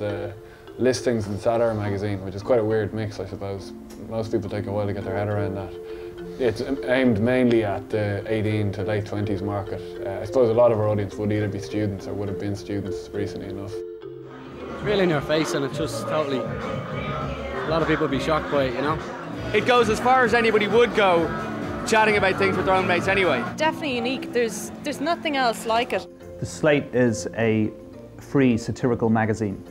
its listings in Satire magazine, which is quite a weird mix, I suppose. Most people take a while to get their head around that. It's aimed mainly at the 18 to late 20s market. I suppose a lot of our audience would either be students or would have been students recently enough. It's really in your face, and it's just totally... A lot of people would be shocked by it, you know? It goes as far as anybody would go, chatting about things with their own mates anyway. Definitely unique. There's nothing else like it. The Slate is a free satirical magazine.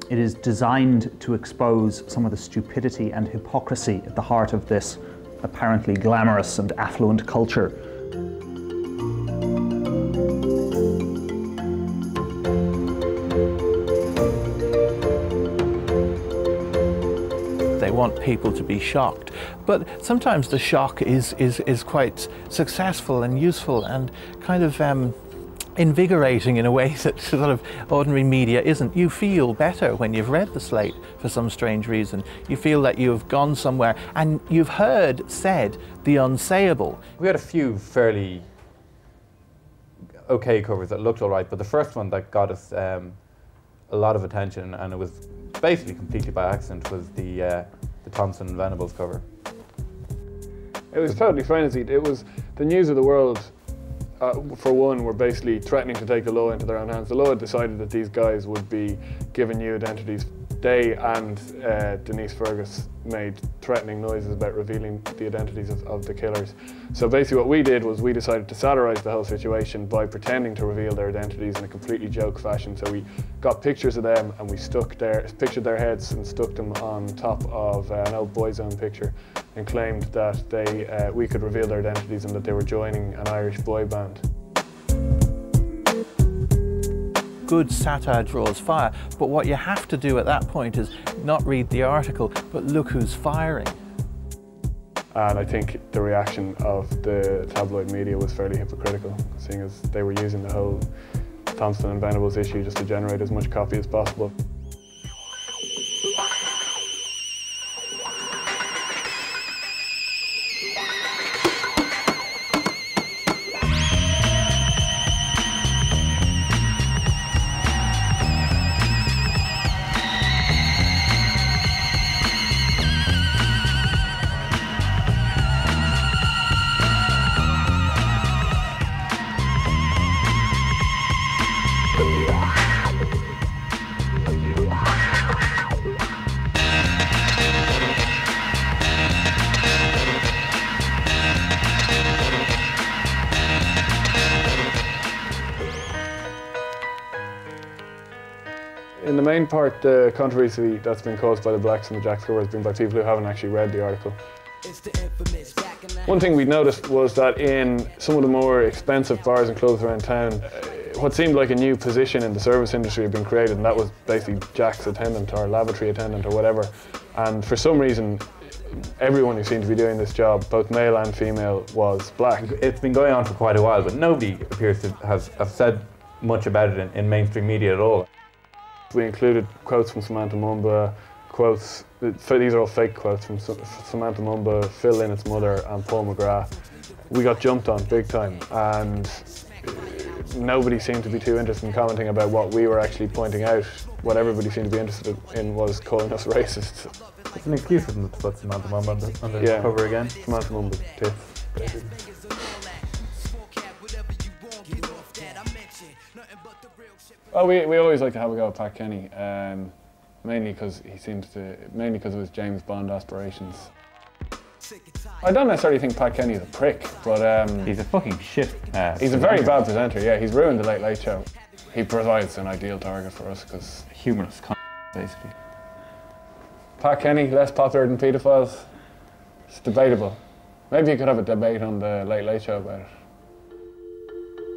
It is designed to expose some of the stupidity and hypocrisy at the heart of this apparently glamorous and affluent culture. They want people to be shocked, but sometimes the shock is quite successful and useful and kind of invigorating in a way that sort of ordinary media isn't. You feel better when you've read the Slate for some strange reason. You feel that you've gone somewhere and you've heard said the unsayable. We had a few fairly okay covers that looked all right, but the first one that got us a lot of attention, and it was basically completely by accident, was the Thompson and Venables cover. It was totally frenzied. It was the news of the world. For one, were basically threatening to take the law into their own hands. The law had decided that these guys would be given new identities. They and Denise Fergus made threatening noises about revealing the identities of the killers. So basically what we did was we decided to satirise the whole situation by pretending to reveal their identities in a completely joke fashion. So we got pictures of them and we pictured their heads and stuck them on top of an old Boyzone picture and claimed that we could reveal their identities and that they were joining an Irish boy band. Good satire draws fire, but what you have to do at that point is not read the article, but look who's firing. And I think the reaction of the tabloid media was fairly hypocritical, seeing as they were using the whole Thompson and Venables issue just to generate as much copy as possible. In the main part, the controversy that's been caused by the Blacks and the Jacks cover has been by people who haven't actually read the article. One thing we noticed was that in some of the more expensive bars and clubs around town, what seemed like a new position in the service industry had been created, and that was basically Jack's attendant or lavatory attendant or whatever. And for some reason, everyone who seemed to be doing this job, both male and female, was black. It's been going on for quite a while, but nobody appears to have said much about it in mainstream media at all. We included quotes from Samantha Mumba, these are all fake quotes from Samantha Mumba, Phil Lynnett's mother and Paul McGrath. We got jumped on big time, and nobody seemed to be too interested in commenting about what we were actually pointing out. What everybody seemed to be interested in was calling us racist. It's an excuse for them to put Samantha Mumba on the cover again. Samantha Mumba, tits. Oh, we always like to have a go at Pat Kenny, mainly because it was James Bond aspirations. I don't necessarily think Pat Kenny is a prick, but he's a fucking shit. He's a very bad presenter. Yeah, he's ruined the Late Late Show. He provides an ideal target for us because humorous, basically. Pat Kenny, less popular than paedophiles. It's debatable. Maybe you could have a debate on the Late Late Show about it.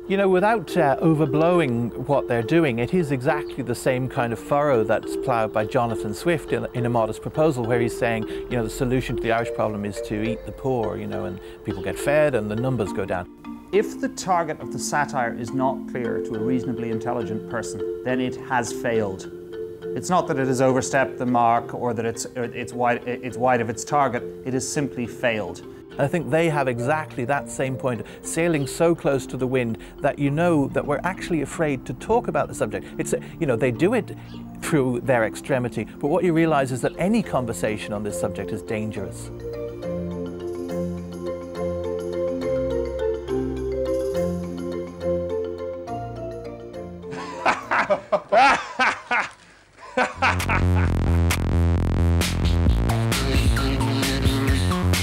You know, without overblowing what they're doing, it is exactly the same kind of furrow that's ploughed by Jonathan Swift in A Modest Proposal, where he's saying, you know, the solution to the Irish problem is to eat the poor, you know, and people get fed and the numbers go down. If the target of the satire is not clear to a reasonably intelligent person, then it has failed. It's not that it has overstepped the mark or that it's wide of its target, it has simply failed. And I think they have exactly that same point, sailing so close to the wind that you know that we're actually afraid to talk about the subject. It's, you know, they do it through their extremity, but what you realize is that any conversation on this subject is dangerous.